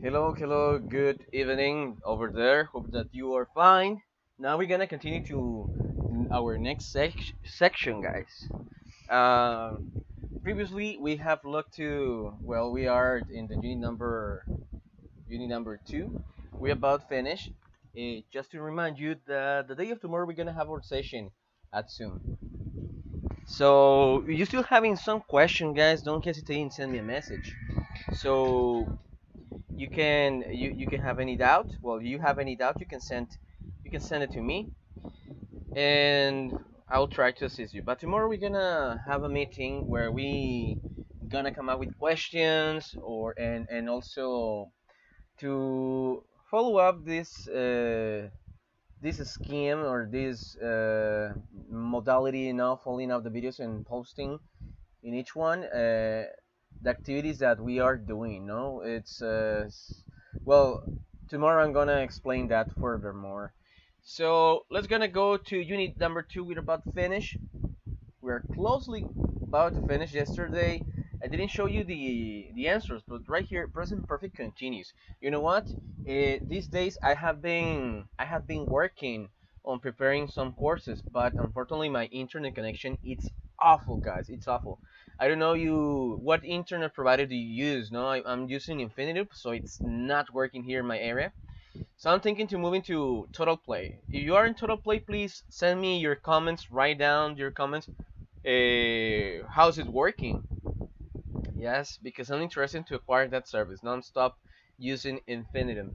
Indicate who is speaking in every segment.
Speaker 1: Hello, good evening over there. Hope that you are fine. Now we're gonna continue to our next section, guys. Uh, Previously, we have looked to, well, we are in the unit number 2. We're about finished. Just to remind you that the day of tomorrow we're gonna have our session at Zoom. So, if you're still having some question, guys, don't hesitate and send me a message. So you can have any doubt. Well, you have any doubt, you can send it to me, and I'll try to assist you. But tomorrow we're gonna have a meeting where we gonna come up with questions and also to follow up this scheme or this modality, following up the videos and posting in each one the activities that we are doing. No, it's well, tomorrow I'm gonna explain that furthermore. So let's gonna go to unit number 2. We're about to finish. We're closely about to finish. Yesterday I didn't show you the answers, but right here, present perfect continues. You know what? These days I have been working on preparing some courses, but unfortunately my internet connection it's awful, guys. It's awful. I don't know what internet provider do you use? No, I'm using infinitive, so it's not working here in my area. So I'm thinking to moving to Total Play. If you are in Total Play, please send me your comments. Write down your comments. How's it working? Yes, because I'm interested to acquire that service non-stop using infinitive.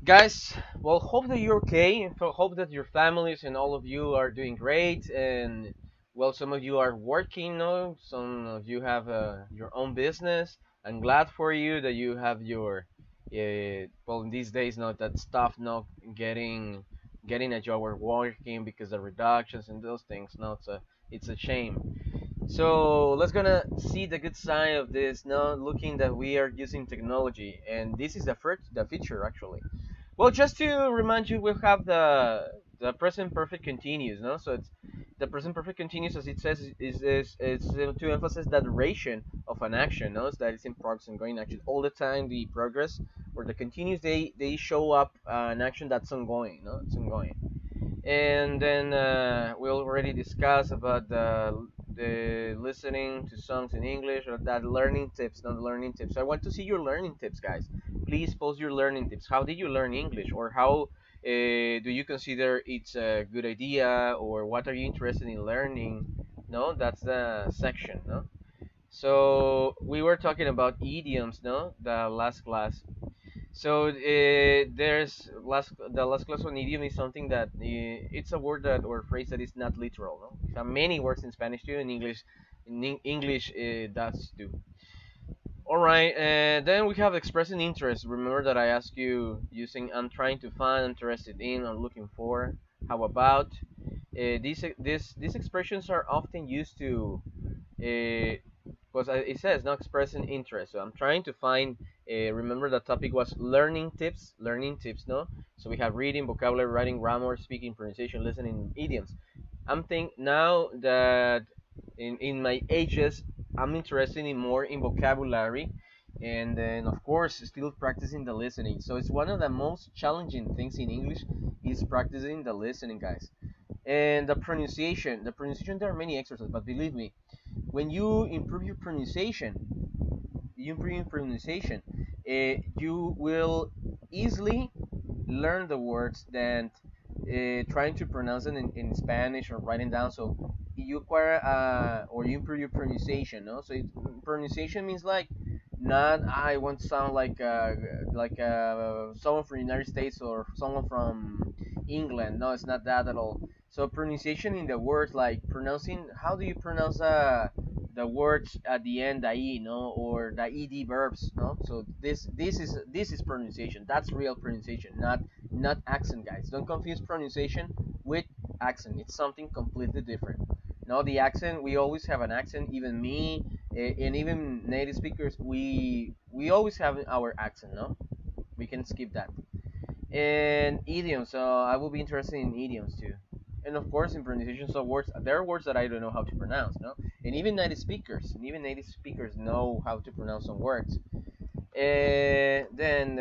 Speaker 1: Guys, well, hope that you're okay. Hope that your families and all of you are doing great. And well, some of you are working, no? Some of you have your own business. I'm glad for you that you have your, well, in these days, not that stuff, not getting a job or working because of reductions and those things. No, it's a shame. So let's gonna see the good side of this. Now, looking that we are using technology, and this is the feature actually. Well, just to remind you, we'll have the present perfect continuous, no? So it's the present perfect continuous, as it says, is to emphasize the duration of an action, no? So that it's in progress and going action all the time. The progress or the continuous, they show up an action that's ongoing, no? It's ongoing. And then we already discussed about the listening to songs in English or that learning tips, not learning tips. I want to see your learning tips, guys. Please post your learning tips. How did you learn English, or how do you consider it's a good idea, or what are you interested in learning? No, that's the section. No, so we were talking about idioms. No, the last class. So the last class on idiom is something that it's a word that or phrase that is not literal. No, there are many words in Spanish too, in English. In English, does too. All right, then we have expressing interest. Remember that I asked you using I'm trying to find, interested in, or looking for. How about these expressions are often used to because it says not expressing interest. So I'm trying to find. Remember the topic was learning tips. Learning tips, no. So we have reading, vocabulary, writing, grammar, speaking, pronunciation, listening, idioms. I'm think now that in my ages, I'm interested in more in vocabulary, and then of course still practicing the listening. So it's one of the most challenging things in English is practicing the listening, guys. And the pronunciation, there are many exercises, but believe me, when you improve your pronunciation, you will easily learn the words than trying to pronounce them in Spanish or writing down. So you acquire or you improve your pronunciation. No, so pronunciation means like not I want to sound like someone from the United States or someone from England. No, it's not that at all. So pronunciation in the words like pronouncing. How do you pronounce the words at the end, the e, no, or the ed verbs, no? So this is pronunciation. That's real pronunciation, not accent, guys. Don't confuse pronunciation with accent. It's something completely different. No, the accent, we always have an accent. Even me, and even native speakers, we always have our accent. No, we can skip that. And idioms. So I will be interested in idioms too. And of course, in pronunciation, so words. There are words that I don't know how to pronounce. No, and even native speakers know how to pronounce some words. Then,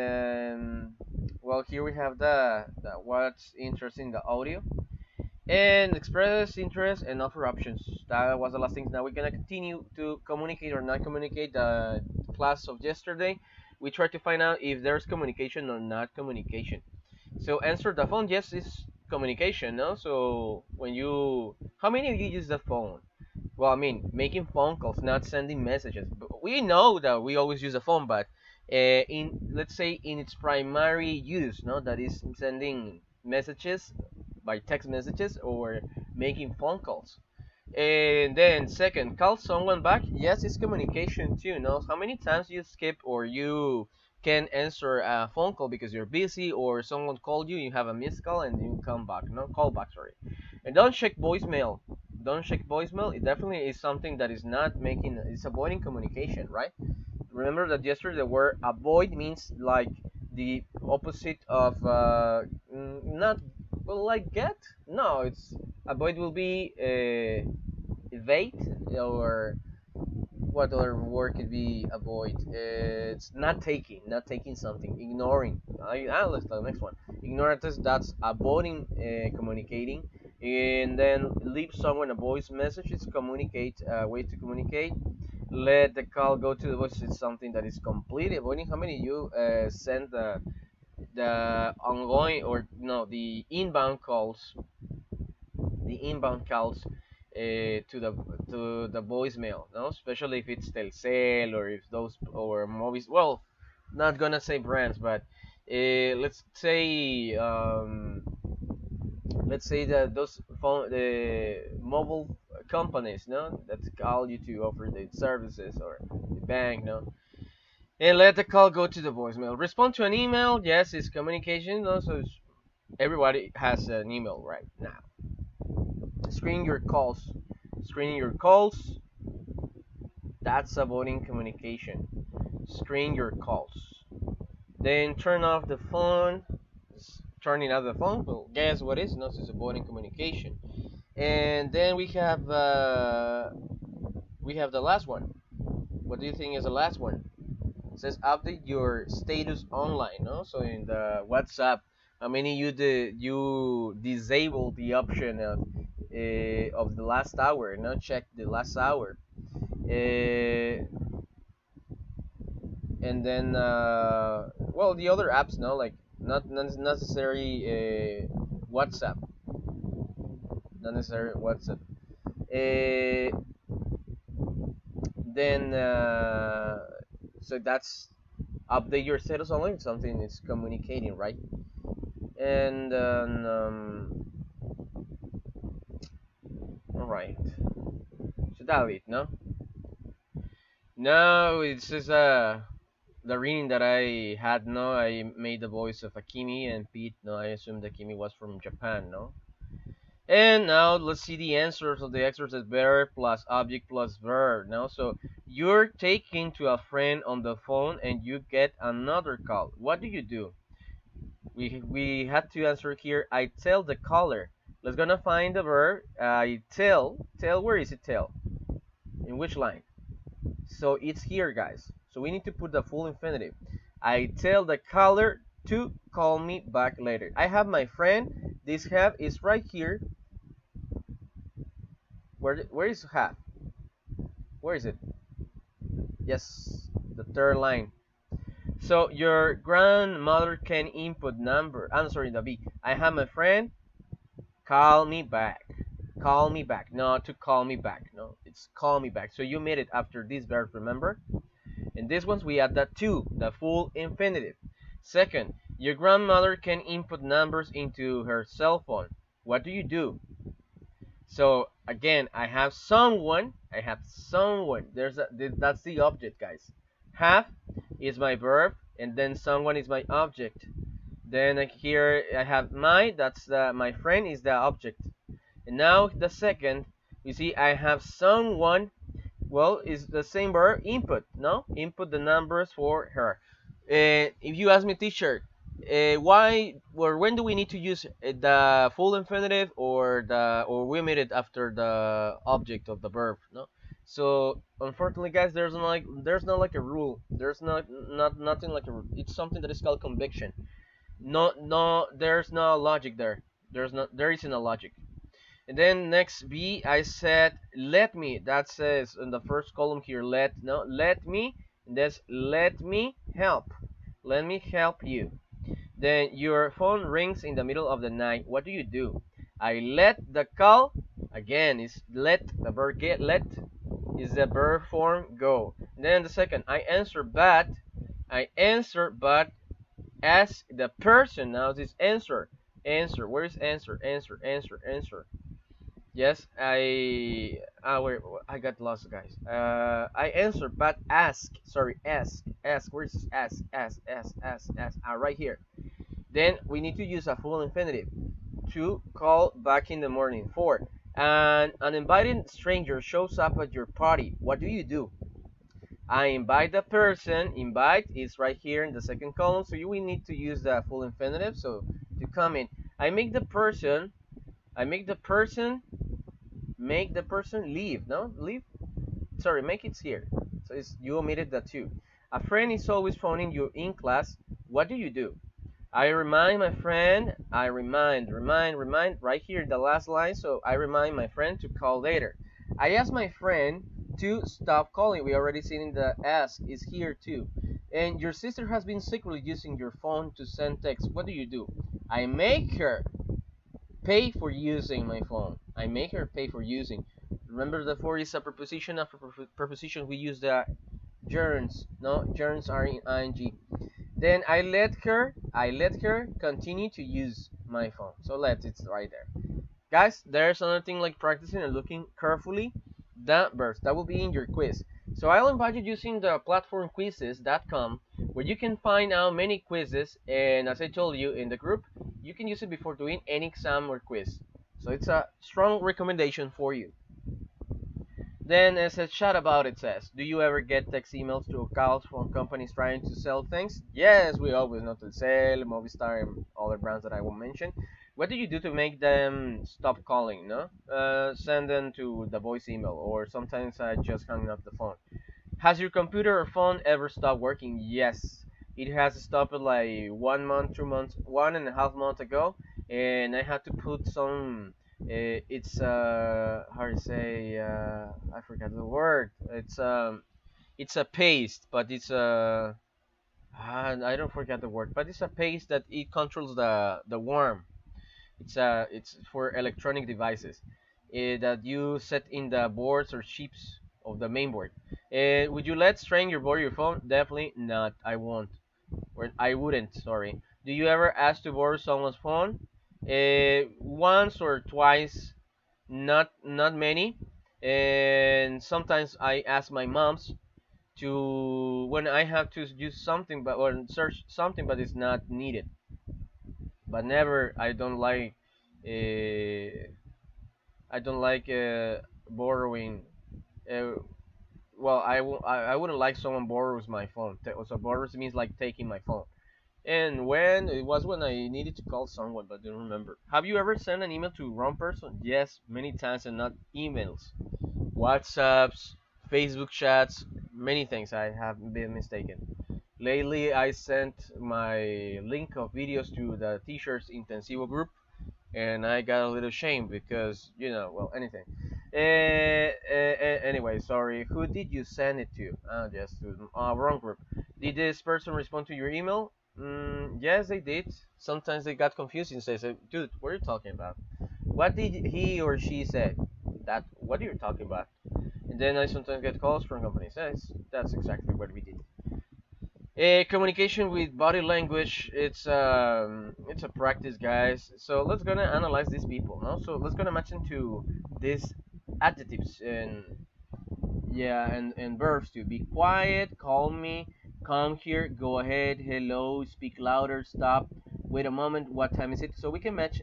Speaker 1: well, here we have the what's interesting, the audio, and express interest and offer options. That was the last thing. Now we're gonna continue to communicate or not communicate. The class of yesterday, we try to find out if there's communication or not communication. So answer the phone. Yes, it's communication. No. So when you, how many of you use the phone? Well, I mean, making phone calls, not sending messages. But we know that we always use a phone, but in, let's say, in its primary use, no, that is sending messages by text messages or making phone calls. And then second, call someone back. Yes, it's communication too. No, how many times you skip or you can answer a phone call because you're busy or someone called you, you have a missed call and you come back. No, call back. Sorry. And don't check voicemail. Don't check voicemail. It definitely is something that is not making. It's avoiding communication, right? Remember that yesterday the word avoid means like the opposite of not, well, like get. No, it's avoid will be evade, or what other word could be avoid? It's not taking something, ignoring. Let's the next one. Ignorance, that's avoiding communicating, and then leave someone a voice message. It's communicate, way to communicate. Let the call go to the voice. It's something that is completely avoiding. How many you send the ongoing or no the inbound calls, to the voicemail, no, especially if it's Telcel or if those or movies. Well, not gonna say brands, but let's say that those phone the mobile companies, no, that call you to offer the services or the bank, no, and let the call go to the voicemail. Respond to an email. Yes, it's communication. Also, everybody has an email right now. Screening your calls. Screening your calls. That's avoiding communication. Screen your calls. Then turn off the phone. Turning off the phone. Well, guess what is? No, it's avoiding communication. And then we have the last one. What do you think is the last one? It says update your status online. No, so in the WhatsApp, how many you disable the option of the last hour? No, check the last hour. And then well, the other apps, no, like not necessary WhatsApp, not necessary WhatsApp. Uh, then so that's update your status online. Something is communicating, right? And all right, so that's it, no. No, it's just the reading that I had. No, I made the voice of Akimi and Pete. No, I assumed Akimi was from Japan. No. And now let's see the answers of the exercise: verb plus object plus verb. Now, so you're taking to a friend on the phone and you get another call. What do you do? We had to answer here. I tell the caller. Let's gonna find the verb. I tell. Tell. Where is it? Tell. In which line? So it's here, guys. So we need to put the full infinitive. I tell the caller to call me back later. I have my friend. This have is right here. Where is have? Where is it? Yes, the third line. So your grandmother can input number. I'm sorry, the B. I have my friend. Call me back. Call me back. Not to call me back. No, it's call me back. So you made it after this verb, remember? In this ones we add that to, the full infinitive. Second, your grandmother can input numbers into her cell phone. What do you do? So again, I have someone. I have someone. That's the object, guys. Have is my verb, and then someone is my object. Then here I have my. My friend is the object. And now the second, you see, I have someone. Well, is the same verb, input. No, input the numbers for her. If you ask me, teacher, why or when do we need to use the full infinitive or we made it after the object of the verb? No, So unfortunately, guys, there's not like a rule. There's not nothing like a rule. It's something that is called conviction. There's no logic there. There isn't a logic. And then next B, I said let me. That says in the first column here, let me. And that's let me help. Let me help you. Then your phone rings in the middle of the night. What do you do? I let the call. Again, is let the verb get let is the verb form go. Then the second, I answer but ask the person. Now this answer. Where is answer? Yes, wait, I got lost, guys. I answer but ask. Sorry, ask. Where is this ask? Right here. Then we need to use a full infinitive. To call back in the morning. 4. And an invited stranger shows up at your party. What do you do? I invite the person. Invite is right here in the second column, so you will need to use the full infinitive. So to come in, I make the person. I make the person. Make the person leave. No, leave. Sorry, make it here. So it's, you omitted the two. A friend is always phoning you in class. What do you do? I remind my friend, I remind, right here in the last line, so I remind my friend to call later. I ask my friend to stop calling. We already seen the ask is here too. And your sister has been secretly using your phone to send texts. What do you do? I make her pay for using my phone. I make her pay for using. Remember the for is a preposition. After preposition we use the gerunds. No, gerunds are in ing. Then I let her continue to use my phone. So it's right there. Guys, there's another thing like practicing and looking carefully the verbs. That will be in your quiz. So I'll invite you using the platform quizzes.com where you can find out many quizzes, and as I told you in the group, you can use it before doing any exam or quiz. So it's a strong recommendation for you. Then as a chat about it says, do you ever get text emails to calls from companies trying to sell things? Yes, we always know Telcel, Movistar, and other brands that I will mention. What do you do to make them stop calling? No, send them to the voice email, or sometimes I just hang up the phone. Has your computer or phone ever stopped working? Yes, it has stopped like 1 month, 2 months, 1.5 months ago, and I had to put some. It's how to say? I forgot the word. It's a paste, but it's a I don't forget the word, but it's a paste that it controls the worm. It's for electronic devices that you set in the boards or chips of the main board. Would you let stranger borrow your phone? Definitely not. I won't. Or I wouldn't. Sorry. Do you ever ask to borrow someone's phone? Once or twice. Not many. And sometimes I ask my moms to when I have to use something but or search something but it's not needed. But never. I don't like borrowing. Uh, well, I wouldn't like someone borrows my phone. So borrows means like taking my phone. And when it was when I needed to call someone, but I don't remember. Have you ever sent an email to wrong person? Yes, many times, and not emails. WhatsApps, Facebook chats, many things I have been mistaken. Lately, I sent my link of videos to the T-shirts Intensivo group, and I got a little shame because well, anything. Anyway, sorry. Who did you send it to? Just to wrong group. Did this person respond to your email? Yes, they did. Sometimes they got confused and say, "Dude, what are you talking about? What did he or she say? That what are you talking about?" And then I sometimes get calls from companies. Yes, that's exactly what we did. Communication with body language. It's a practice, guys. So let's gonna analyze these people. No, so let's gonna match into these adjectives and yeah, and verbs to be quiet, call me, come here, go ahead, hello, speak louder, stop, wait a moment, what time is it? So we can match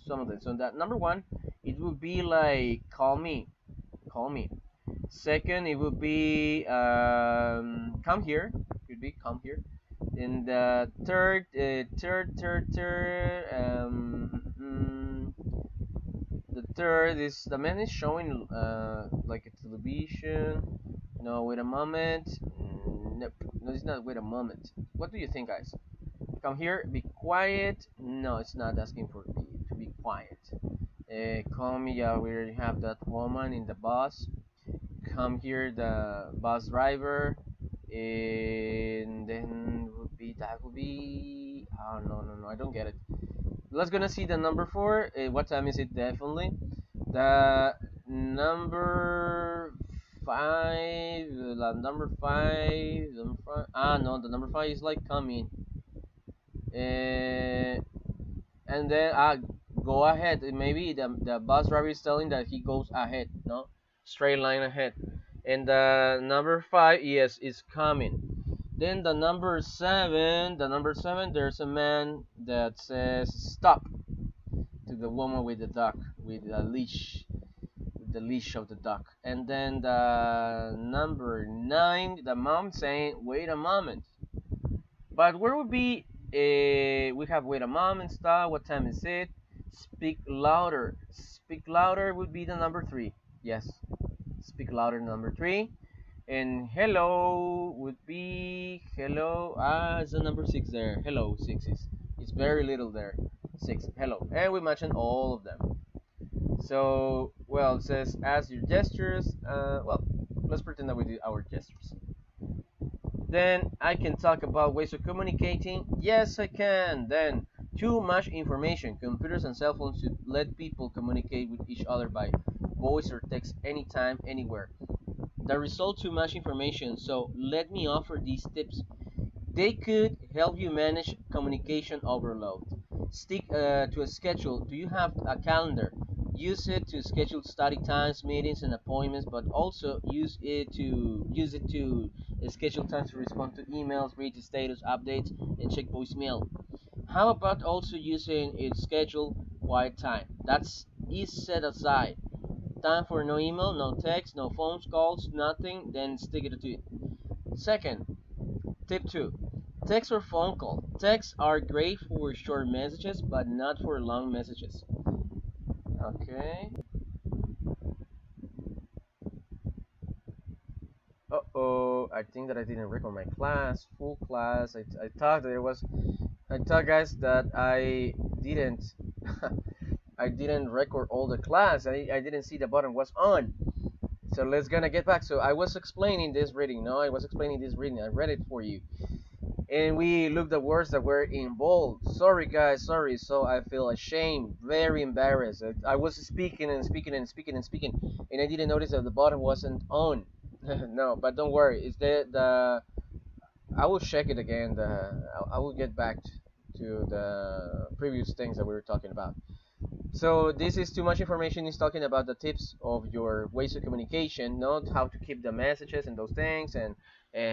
Speaker 1: some of them. So that number one, it would be like call me. Second, it would be come here. Could be come here. And the third, the third is the man is showing like a television. No, wait a moment. Nope. No, it's not. Wait a moment. What do you think, guys? Come here. Be quiet. No, it's not asking for to be quiet. Come. Yeah, we already have that woman in the bus. Come here, the bus driver, and then would be. Oh no, I don't get it. Let's gonna see the number four. What time is it? Definitely. The number five. The number five. Ah no, the number five is like coming. Uh, and then go ahead. Maybe the bus driver is telling that he goes ahead. No, straight line ahead. And the number five, yes, is coming. Then the number seven. The number seven. There's a man that says stop to the woman with the duck with the leash of the duck. And then the number nine, the mom saying wait a moment. But where would be we have wait a moment, stop, what time is it, speak louder. Speak louder would be the number three. Yes, speak louder, number three. And hello would be hello. It's the number six there. Hello, six is it's very little there. Six, hello. And we mentioned all of them. So, well, it says as your gestures. Well, let's pretend that we do our gestures. Then I can talk about ways of communicating. Yes, I can. Then too much information. Computers and cell phones should let people communicate with each other by voice or text anytime, anywhere. The result, too much information. So let me offer these tips. They could help you manage communication overload. Stick to a schedule. Do you have a calendar? Use it to schedule study times, meetings, and appointments, but also use it to schedule times to respond to emails, read the status updates, and check voicemail. How about also using its schedule quiet time? That's is set aside. Time for no email, no text, no phone calls, nothing, then stick it to it. Second, tip 2. Text or phone call. Texts are great for short messages, but not for long messages. Okay. Uh-oh, I think that I didn't record my class, full class. I thought that it was, I thought guys that I didn't, I didn't record all the class. I didn't see the button was on. So let's gonna get back. So I was explaining this reading. No, I was explaining this reading. I read it for you. And we looked at words that were in bold. Sorry guys, sorry. So I feel ashamed, very embarrassed. I was speaking and speaking and speaking and speaking, and I didn't notice that the button wasn't on. No, but don't worry. It's the I will check it again. I will get back to the previous things that we were talking about. So this is too much information. Is talking about the tips of your ways of communication, not how to keep the messages and those things, and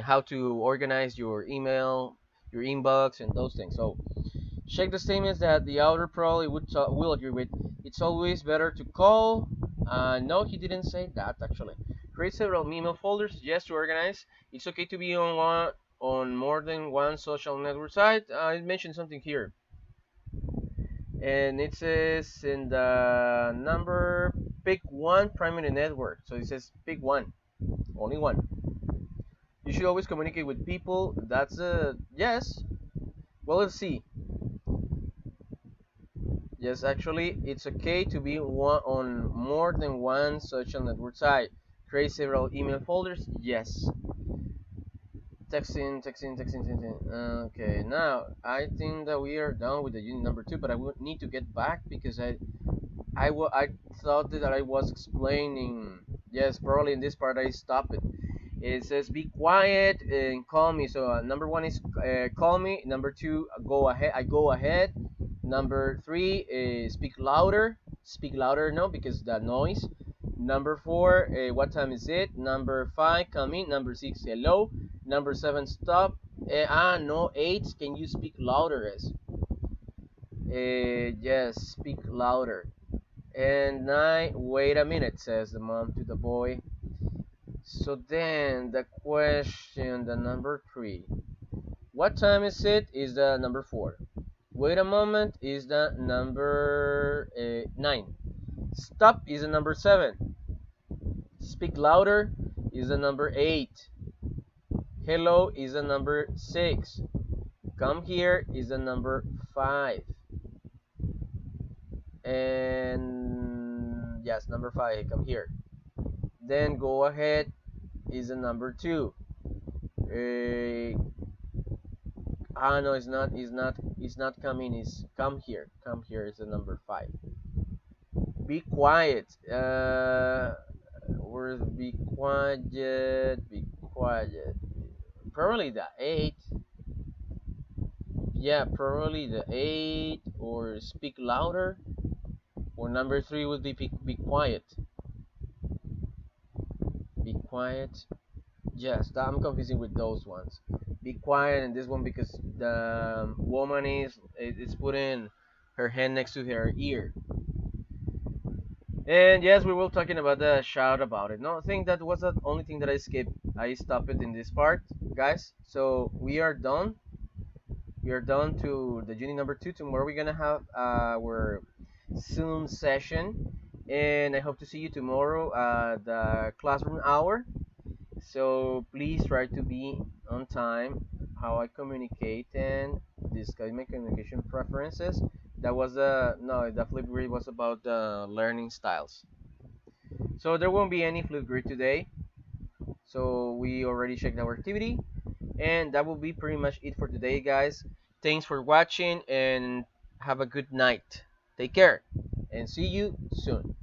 Speaker 1: how to organize your email, your inbox, and those things. So check the statements that the author probably will agree with. It's always better to call. No, he didn't say that actually. Create several email folders. Yes, to organize. It's okay to be on more than one social network site. I mentioned something here. And it says in the number pick one primary network. So it says pick one, only one. You should always communicate with people. That's a yes. Well, let's see. Yes, actually, it's okay to be on more than one social network site. Create several email folders. Yes. Texting. Okay, now I think that we are done with the unit number 2, but I would need to get back because I thought that I was explaining. Yes, probably in this part I stopped it. It says be quiet and call me. So number 1 is call me. Number 2, go ahead. I go ahead. Number 3 is speak louder. Speak louder, no, because that noise. Number 4, what time is it? Number 5, come in. Number 6, hello. Number 7, stop. No, 8, can you speak louder? Yes, speak louder. And 9, wait a minute, says the mom to the boy. So then the question, the number 3. What time is it? Is the number 4. Wait a moment is the number 9. Stop is the number 7. Speak louder is the number 8. Hello is the number 6. Come here is the number 5. And yes, number 5, come here. Then go ahead is the number 2. No, it's not coming, it's come here. Come here is the number 5. Be quiet. Where's be quiet? Be quiet. Probably the 8. Yeah, probably the 8, or speak louder. Or number 3 would be quiet. Be quiet. Yes, I'm confusing with those ones. Be quiet and this one because the woman is putting her hand next to her ear. And yes, we were talking about the shout about it. No, I think that was the only thing that I skipped. I stopped it in this part, guys. So we are done. We are done to the unit number 2. Tomorrow we're gonna have our Zoom session, and I hope to see you tomorrow at the classroom hour. So please try to be on time. How I communicate and discuss my communication preferences. That was the flip grid was about the learning styles. So there won't be any flip grid today. So we already checked our activity, and that will be pretty much it for today, guys. Thanks for watching and have a good night. Take care and see you soon.